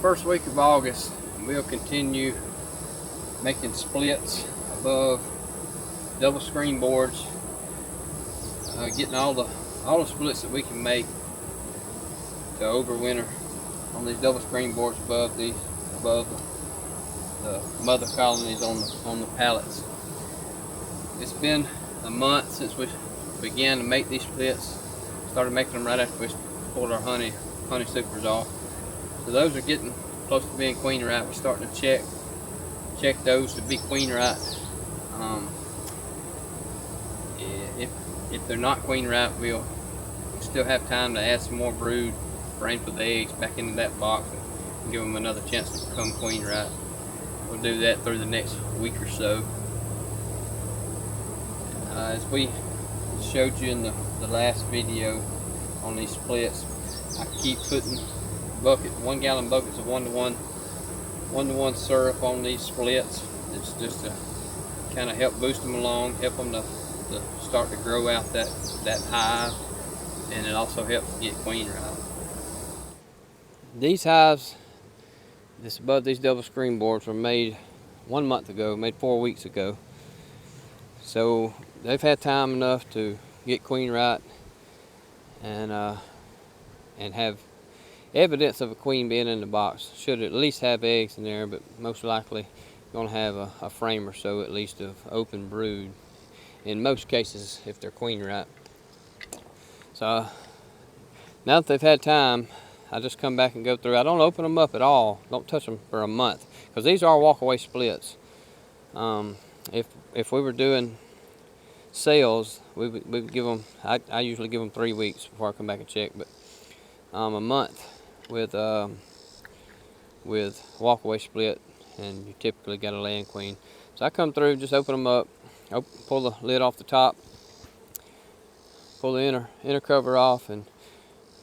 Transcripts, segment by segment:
First week of August, and we'll continue making splits above double screen boards, getting all the splits that we can make to overwinter on these double screen boards above the mother colonies on the pallets. It's been a month since we began to make these splits. Started making them right after we pulled our honey supers off. So those are getting close to being Queenright. We're starting to check those to be Queenright. If they're not Queenright, we'll still have time to add some more brood frames with eggs back into that box and give them another chance to become Queenright. We'll do that through the next week or so. As we showed you in the last video on these splits, I keep putting 1 gallon buckets of 1-to-1 syrup on these splits. It's just to kind of help boost them along, help them to start to grow out that hive, and it also helps get Queenright. These hives that's above these double screen boards were made 1 month ago, made 4 weeks ago. So they've had time enough to get Queenright and have evidence of a queen being in the box. Should at least have eggs in there, but most likely going to have a frame or so at least of open brood in most cases if they're Queenright. So now that they've had time, I just come back and go through. I don't open them up at all, don't touch them for a month, because these are walk-away splits. If we were doing sales, we would give them, I usually give them 3 weeks before I come back and check, but a month with walk-away split, and you typically got a laying queen. So I come through, just open them up, pull the lid off the top, pull the inner cover off, and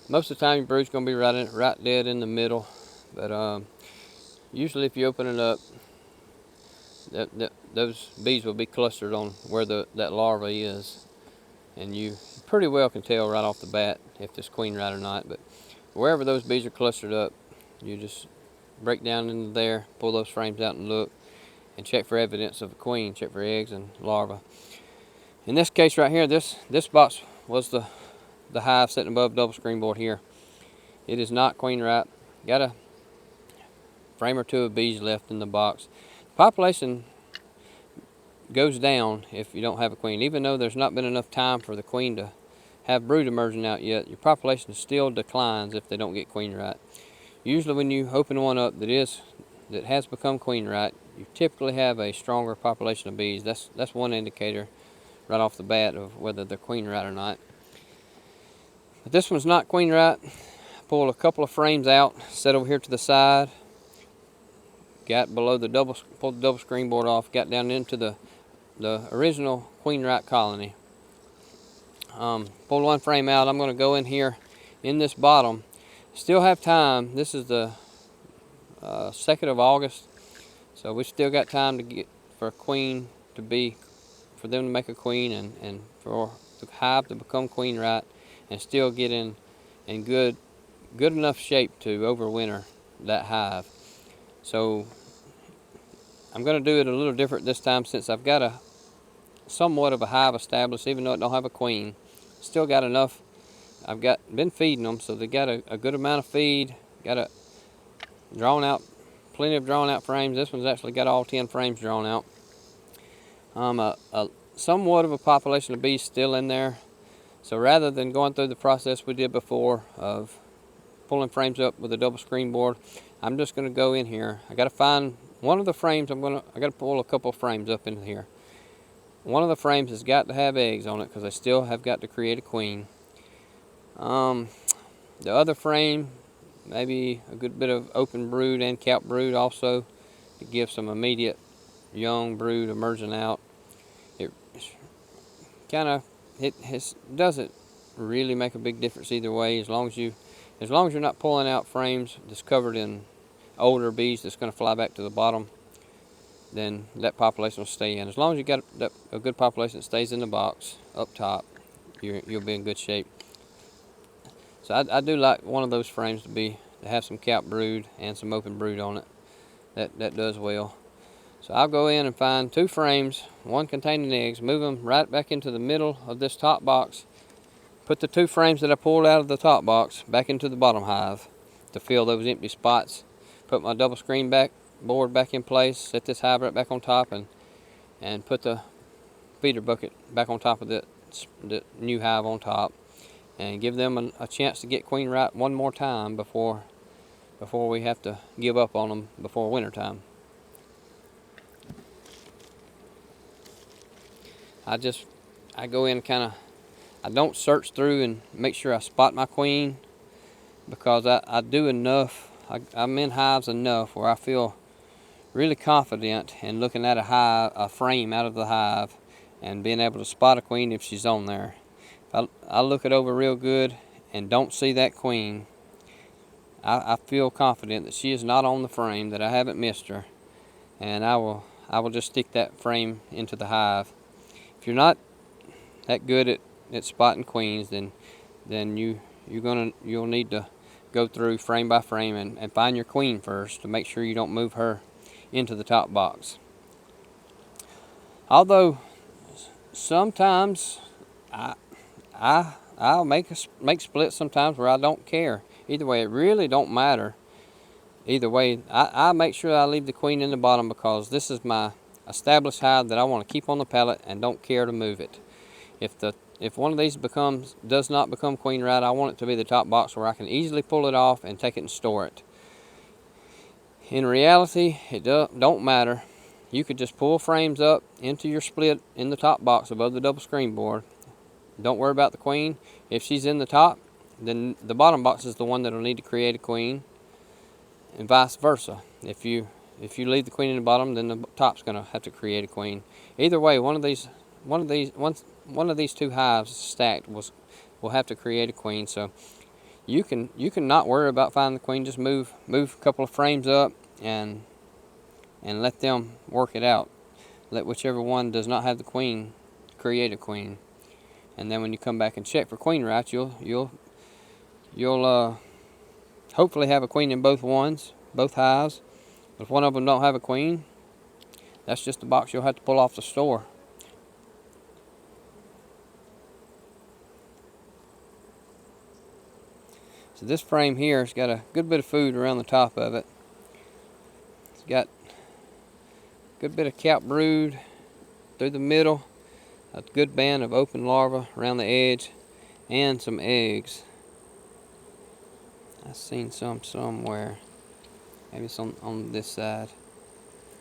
most of the time your brood's going to be right dead in the middle. But usually if you open it up, those bees will be clustered on where that larva is, and you pretty well can tell right off the bat if it's Queenright or not. But wherever those bees are clustered up, you just break down into there, pull those frames out and look, and check for evidence of a queen, check for eggs and larvae. In this case right here, this box was the hive sitting above double screen board here. It is not Queenright. Got a frame or two of bees left in the box. Population goes down if you don't have a queen. Even though there's not been enough time for the queen to have brood emerging out yet, your population still declines if they don't get Queenright. Usually when you open one up that has become Queenright, you typically have a stronger population of bees. That's one indicator right off the bat of whether they're Queenright or not. But this one's not Queenright. Pull a couple of frames out, set over here to the side, got below pulled the double screen board off, got down into the original Queenright colony. Pulled one frame out. I'm going to go in here in this bottom. Still have time. This is the 2nd of August, so we still got time to get for them to make a queen, and for the hive to become Queenright and still get in good enough shape to overwinter that hive. So I'm going to do it a little different this time, since I've got somewhat of a hive established, even though it don't have a queen. Still got enough. I've been feeding them, so they got a good amount of feed. Got plenty of drawn out frames. This one's actually got all 10 frames drawn out. Somewhat of a population of bees still in there. So rather than going through the process we did before of pulling frames up with a double screen board, I'm just going to go in here. I got to find one of the frames. I got to pull a couple of frames up into here. One of the frames has got to have eggs on it, because I still have got to create a queen. The other frame, maybe a good bit of open brood and cap brood also. to give some immediate young brood emerging out. It kind of doesn't really make a big difference either way, as long as you're not pulling out frames that's covered in older bees that's going to fly back to the bottom. Then that population will stay in. As long as you got a good population that stays in the box up top, you'll be in good shape. So I do like one of those frames to have some capped brood and some open brood on it. That does well. So I'll go in and find 2 frames, one containing eggs, move them right back into the middle of this top box, put the 2 frames that I pulled out of the top box back into the bottom hive to fill those empty spots. Put my double screen board back in place, set this hive right back on top, and put the feeder bucket back on top of the new hive on top, and give them a chance to get Queenright one more time before we have to give up on them before winter time. I go in I don't search through and make sure I spot my queen, because I do enough. I'm in hives enough where I feel really confident in looking at a frame out of the hive and being able to spot a queen if she's on there. If I look it over real good and don't see that queen, I feel confident that she is not on the frame, that I haven't missed her, and I will just stick that frame into the hive. If you're not that good at spotting queens, then you'll need to go through frame by frame and find your queen first to make sure you don't move her into the top box. Although sometimes I'll make splits sometimes where I don't care. Either way, it really don't matter. Either way, I make sure I leave the queen in the bottom, because this is my established hive that I want to keep on the pallet and don't care to move it. If one of these does not become Queenright, I want it to be the top box where I can easily pull it off and take it and store it. In reality, it don't matter. You could just pull frames up into your split in the top box above the double screen board. Don't worry about the queen. If she's in the top, then the bottom box is the one that'll need to create a queen, and vice versa. If you leave the queen in the bottom, then the top's going to have to create a queen. Either way, one of these 2 hives stacked will have to create a queen. So you can not worry about finding the queen. Just move a couple of frames up and let them work it out. Let whichever one does not have the queen create a queen, and then when you come back and check for Queenright, you'll hopefully have a queen in both hives. But if one of them don't have a queen, that's just the box you'll have to pull off the store. So this frame here has got a good bit of food around the top of it. It's got a good bit of capped brood through the middle, a good band of open larvae around the edge, and some eggs. I've seen some somewhere. Maybe it's on this side.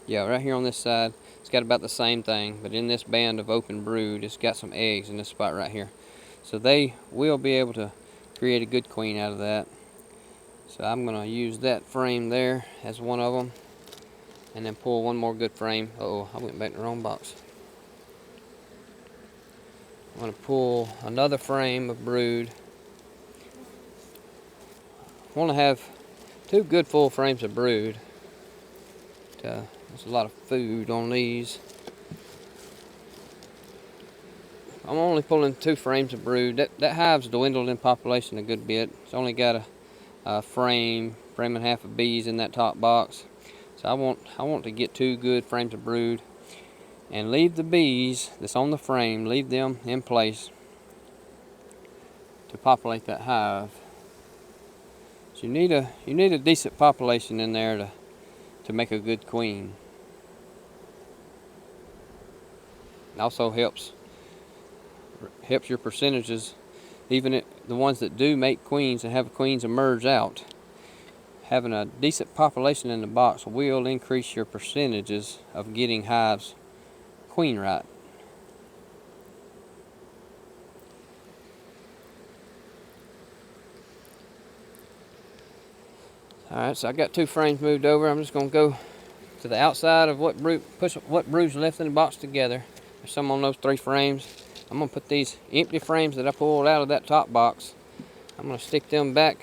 Yeah, right here on this side. It's got about the same thing, but in this band of open brood, it's got some eggs in this spot right here. So they will be able to create a good queen out of that. So I'm going to use that frame there as one of them, and then pull one more good frame. Uh-oh, I went back in the wrong box. I'm going to pull another frame of brood. I want to have 2 good full frames of brood. There's a lot of food on these. I'm only pulling 2 frames of brood. That hive's dwindled in population a good bit. It's only got a frame and a half of bees in that top box. So I want to get 2 good frames of brood and leave the bees that's on the frame, leave them in place to populate that hive. So you need a decent population in there to make a good queen. It also helps your percentages, even the ones that do make queens and have queens emerge out. Having a decent population in the box will increase your percentages of getting hives Queenright. Alright, so I got 2 frames moved over. I'm just going to go to the outside of what brood's left in the box together. There's some on those 3 frames. I'm gonna put these empty frames that I pulled out of that top box. I'm gonna stick them back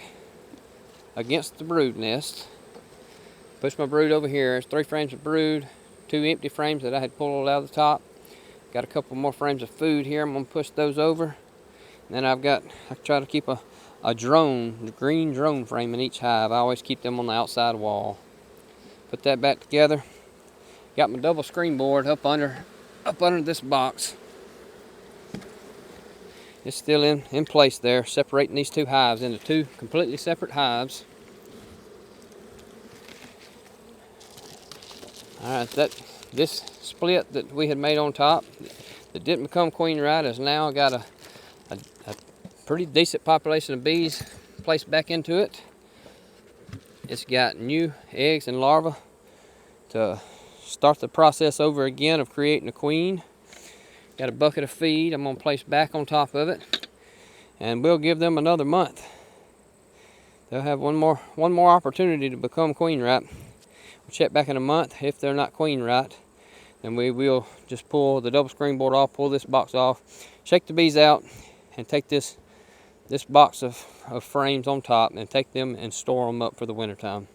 against the brood nest. Push my brood over here. There's 3 frames of brood, 2 empty frames that I had pulled out of the top. Got a couple more frames of food here. I'm gonna push those over. And then I try to keep a green drone frame in each hive. I always keep them on the outside wall. Put that back together. Got my double screen board up under this box. It's still in place there, separating these 2 hives into 2 completely separate hives. Alright, this split that we had made on top that didn't become Queenright has now got a pretty decent population of bees placed back into it. It's got new eggs and larvae to start the process over again of creating a queen. Got a bucket of feed I'm going to place back on top of it, and we'll give them another month. They'll have one more opportunity to become Queenright. We'll check back in a month. If they're not Queenright, then we will just pull the double screen board off, pull this box off, shake the bees out, and take this box of frames on top and take them and store them up for the winter time.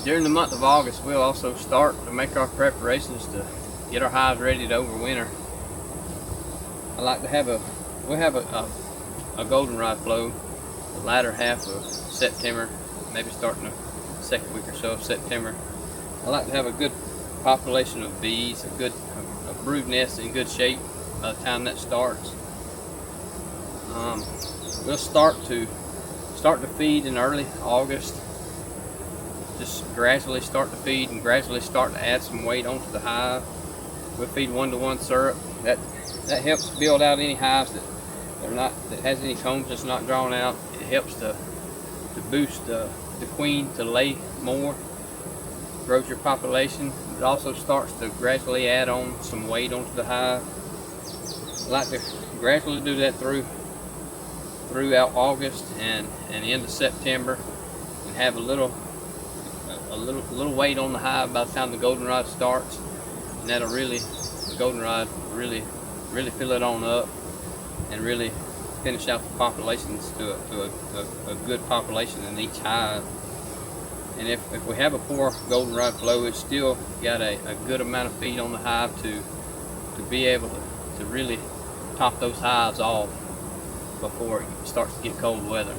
During the month of August, we'll also start to make our preparations to get our hives ready to overwinter. I like to have we have a goldenrod flow the latter half of September, maybe starting the second week or so of September. I like to have a good population of bees, a brood nest in good shape by the time that starts. We'll start to feed in early August. Just gradually start to feed and gradually start to add some weight onto the hive. We'll feed 1-to-1 syrup. That helps build out any hives that has any combs that's not drawn out. It helps to boost the queen to lay more, grows your population. It also starts to gradually add on some weight onto the hive. I like to gradually do that throughout August and into September, and have a little weight on the hive by the time the goldenrod starts, and the goldenrod really fill it on up and really finish out the populations to a good population in each hive. And if we have a poor goldenrod flow, it's still got a good amount of feed on the hive to be able to really top those hives off before it starts to get cold weather.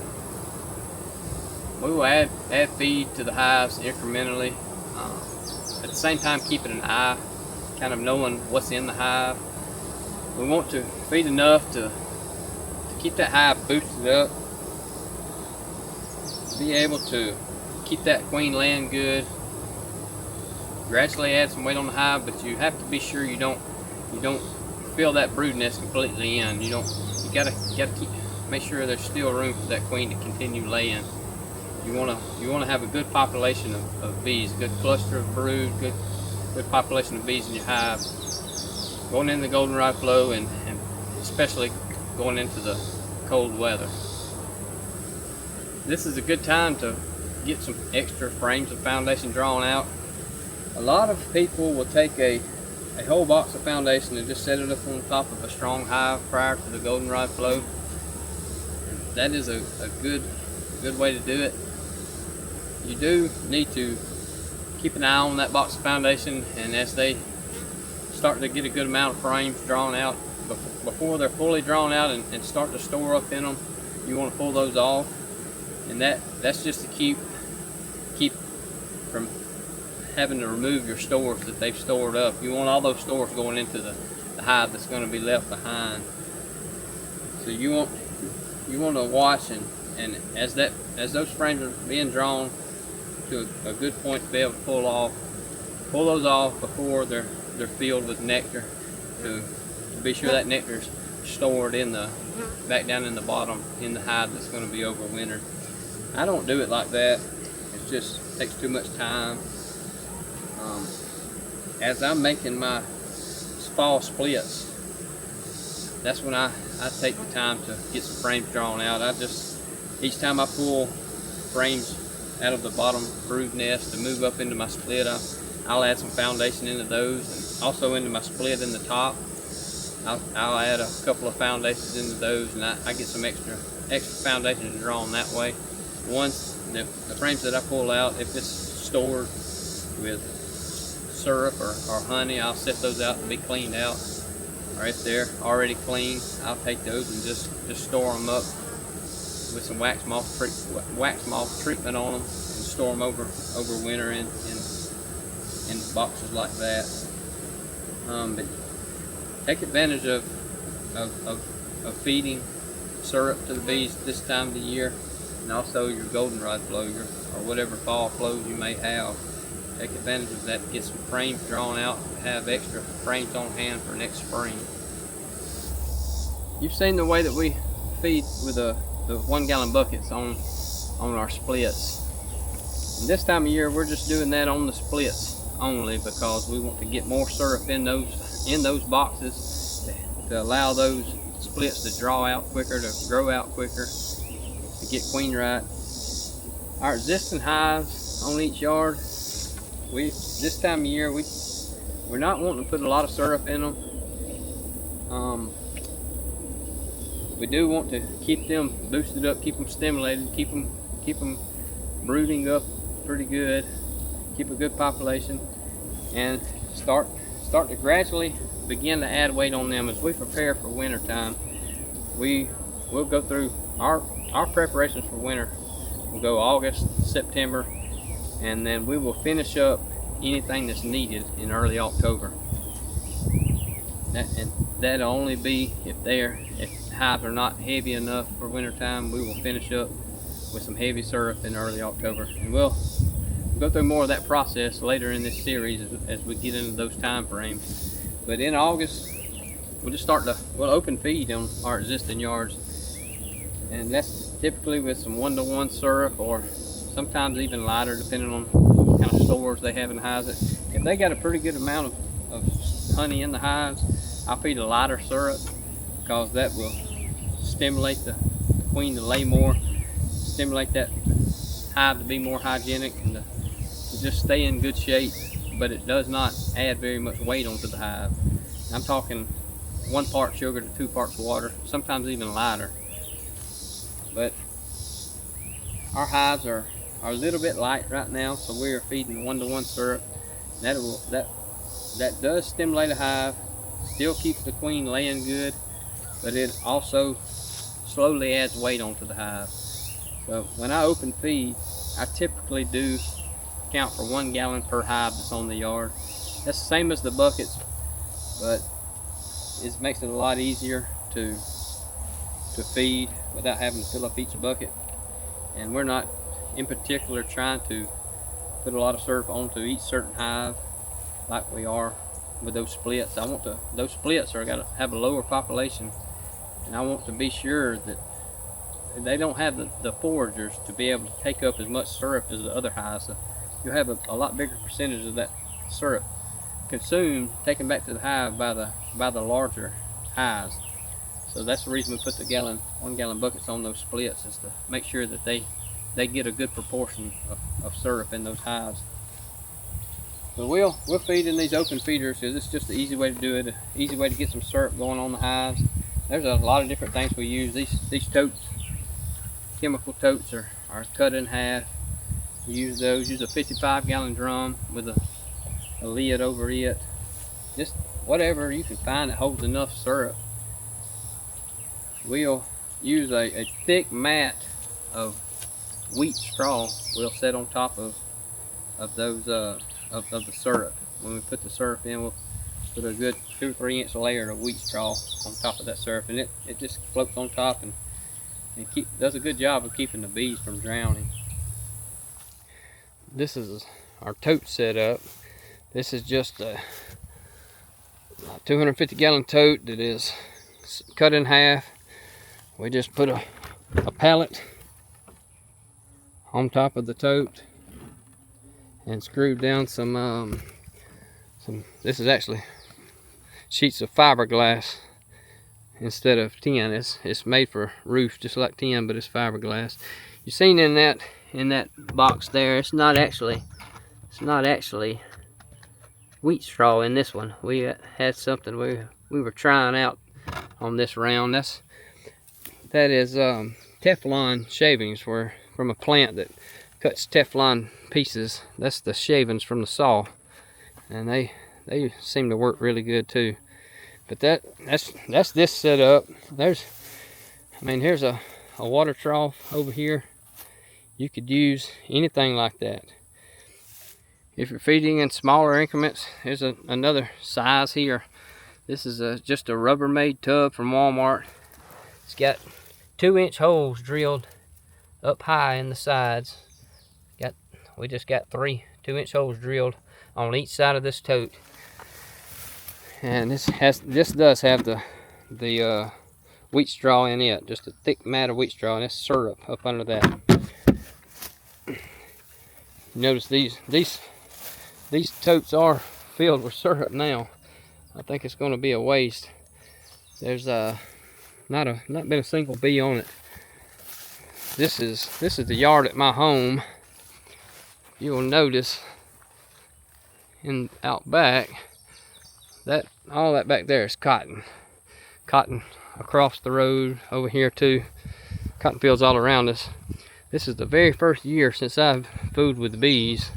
We will add feed to the hives incrementally. At the same time, keeping an eye, kind of knowing what's in the hive. We want to feed enough to keep that hive boosted up, be able to keep that queen laying good. Gradually add some weight on the hive, but you have to be sure you don't fill that brood nest completely in. You gotta make sure there's still room for that queen to continue laying. You wanna have a good population of bees, a good cluster of brood, good population of bees in your hive, going in the goldenrod flow, and especially going into the cold weather. This is a good time to get some extra frames of foundation drawn out. A lot of people will take a whole box of foundation and just set it up on top of a strong hive prior to the goldenrod flow. That is a good way to do it. You do need to keep an eye on that box of foundation, and as they start to get a good amount of frames drawn out, before they're fully drawn out and start to store up in them, you want to pull those off. And that's just to keep from having to remove your stores that they've stored up. You want all those stores going into the hive that's going to be left behind. So you want to watch, and as those frames are being drawn to a good point to be able to pull those off before they're filled with nectar, to be sure that nectar's stored back down in the bottom in the hive that's going to be overwintered. I don't do it like that. It just takes too much time. As I'm making my fall splits, that's when I take the time to get some frames drawn out. Each time I pull frames out of the bottom brood nest to move up into my split, I'll add some foundation into those, and also into my split in the top. I'll add a couple of foundations into those, and I get some extra foundation to draw on that way. Once the frames that I pull out, if it's stored with syrup or honey, I'll set those out to be cleaned out. Or if they're already clean, I'll take those and just store them up with some wax moth treatment on them, and store them over winter in boxes like that. But take advantage of feeding syrup to the bees this time of the year, and also your goldenrod flow, or whatever fall flows you may have. Take advantage of that. Get some frames drawn out. Have extra frames on hand for next spring. You've seen the way that we feed with the 1 gallon buckets on our splits. And this time of year, we're just doing that on the splits only, because we want to get more syrup in those boxes to allow those splits to draw out quicker, to grow out quicker, to get Queenright. Our existing hives on each yard, this time of year we're not wanting to put a lot of syrup in them. We do want to keep them boosted up, keep them stimulated, keep them brooding up pretty good, keep a good population, and start to gradually begin to add weight on them as we prepare for winter time. We'll go through our preparations for winter. We'll go August, September, and then we will finish up anything that's needed in early October. That'll only be if hives are not heavy enough for winter time. We will finish up with some heavy syrup in early October, and we'll go through more of that process later in this series as we get into those time frames. But in August, we'll open feed on our existing yards, and that's typically with some 1-to-1 syrup, or sometimes even lighter, depending on what kind of stores they have in the hives. If they got a pretty good amount of honey in the hives, I'll feed a lighter syrup, because that will stimulate the queen to lay more, stimulate that hive to be more hygienic, and to just stay in good shape. But it does not add very much weight onto the hive. I'm talking 1 part sugar to 2 parts water, sometimes even lighter. But our hives are a little bit light right now, so we are feeding 1-to-1 syrup. That does stimulate a hive, still keeps the queen laying good, but it also slowly adds weight onto the hive. So when I open feed, I typically do count for 1 gallon per hive that's on the yard. That's the same as the buckets, but it makes it a lot easier to feed without having to fill up each bucket. And we're not in particular trying to put a lot of syrup onto each certain hive like we are with those splits. Those splits are got to have a lower population, and I want to be sure that they don't have the foragers to be able to take up as much syrup as the other hives. So you'll have a lot bigger percentage of that syrup consumed, taken back to the hive by the larger hives. So that's the reason we put the 1 gallon buckets on those splits, is to make sure that they get a good proportion of syrup in those hives. But we'll feed in these open feeders, because it's just the easy way to do it, an easy way to get some syrup going on the hives. There's a lot of different things we use. These totes, chemical totes, are cut in half. We use those. Use a 55-gallon drum with a lid over it. Just whatever you can find that holds enough syrup. We'll use a thick mat of wheat straw. We'll set on top of those of the syrup. When we put the syrup in, we'll put a good 2 or 3 inch layer of wheat straw on top of that syrup, and it just floats on top and does a good job of keeping the bees from drowning. This is our tote setup. This is just a 250-gallon tote that is cut in half. We just put a pallet on top of the tote and screwed down some this is actually sheets of fiberglass instead of tin. It's made for roof just like tin, but it's fiberglass. You've seen in that in that box there. It's not actually wheat straw in this one. We had something we were trying out on this round. That is Teflon shavings from a plant that cuts Teflon pieces. That's the shavings from the saw, and they seem to work really good too. But that's this setup. Here's a water trough over here. You could use anything like that. If you're feeding in smaller increments, here's another size here. This is just a Rubbermaid tub from Walmart. It's got 2-inch holes drilled up high in the sides. We just got 3 2-inch holes drilled on each side of this tote. And this does have the wheat straw in it, just a thick mat of wheat straw, and it's syrup up under that. Notice these totes are filled with syrup now. I think it's going to be a waste. There's not been a single bee on it. This is the yard at my home. You will notice out back that all that back there is cotton across the road over here too. Cotton fields all around us. This is the very first year since I've fooled with bees,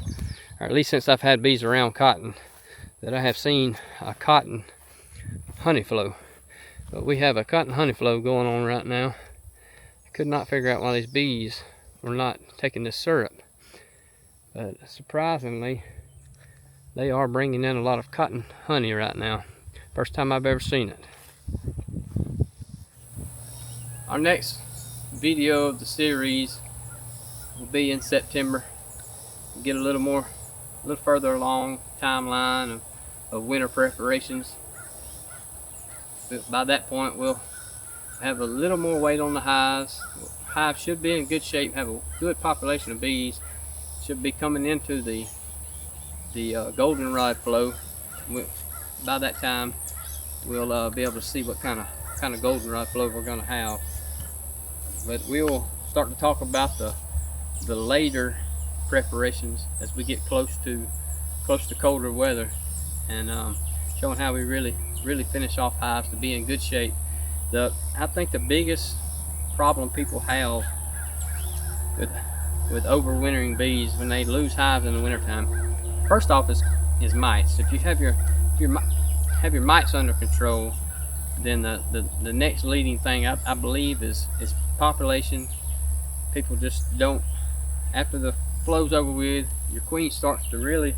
or at least since I've had bees around cotton, that I have seen a cotton honey flow. But we have a cotton honey flow going on right now. I could not figure out why these bees were not taking this syrup. But surprisingly, they are bringing in a lot of cotton honey right now. First time I've ever seen it. Our next video of the series will be in September. We'll get a little further along timeline of winter preparations. But by that point, we'll have a little more weight on the hives. Hives should be in good shape, have a good population of bees. Should be coming into the goldenrod flow. By that time, we'll be able to see what kind of goldenrod flow we're going to have. But we'll start to talk about the later preparations as we get close to colder weather, and showing how we really finish off hives to be in good shape. I think the biggest problem people have with overwintering bees when they lose hives in the wintertime, first off is mites. If you have your mites under control, then the next leading thing I believe is population. People just don't, after the flow's over with, your queen starts to really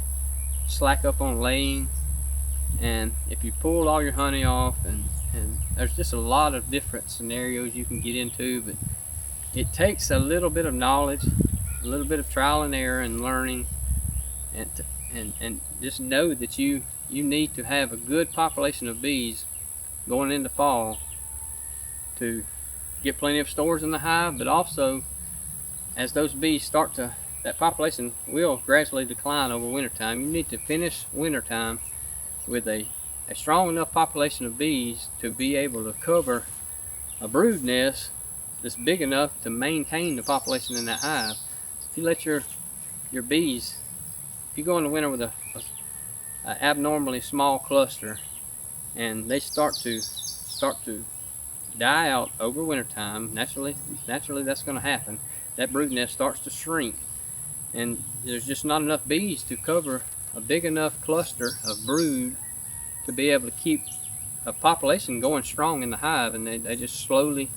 slack up on laying, and if you pull all your honey off, and there's just a lot of different scenarios you can get into, but it takes a little bit of knowledge, a little bit of trial and error and learning, and just know that you need to have a good population of bees going into fall to get plenty of stores in the hive. But also, as those bees that population will gradually decline over wintertime. You need to finish wintertime with a strong enough population of bees to be able to cover a brood nest that's big enough to maintain the population in that hive. If you let your bees, if you go in the winter with a abnormally small cluster, and they start to die out over wintertime, naturally that's going to happen. That brood nest starts to shrink, and there's just not enough bees to cover a big enough cluster of brood to be able to keep a population going strong in the hive, and they just slowly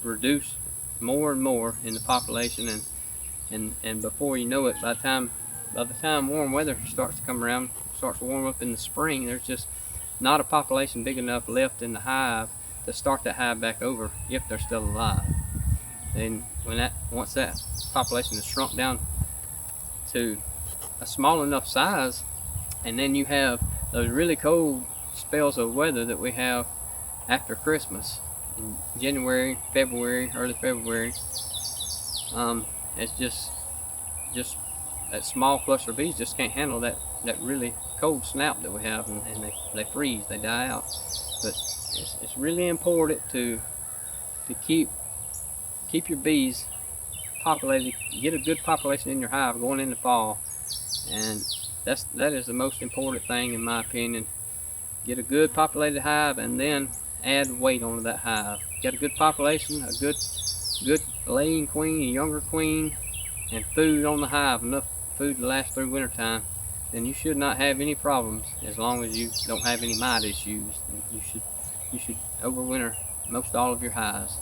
reduce more and more in the population, and before you know it, by the time warm weather starts to come around, starts to warm up in the spring, there's just not a population big enough left in the hive to start that hive back over if they're still alive. And once that population is shrunk down to a small enough size, and then you have those really cold spells of weather that we have after Christmas in January, February, early February, it's just that small cluster of bees just can't handle that really cold snap that we have, and they freeze, they die out. But it's really important to keep keep your bees populated, get a good population in your hive going into fall, and that is the most important thing in my opinion. Get a good populated hive and then add weight onto that hive. Get a good population, a good laying queen, a younger queen, and food on the hive, enough food to last through wintertime, then you should not have any problems as long as you don't have any mite issues. You should overwinter most all of your hives.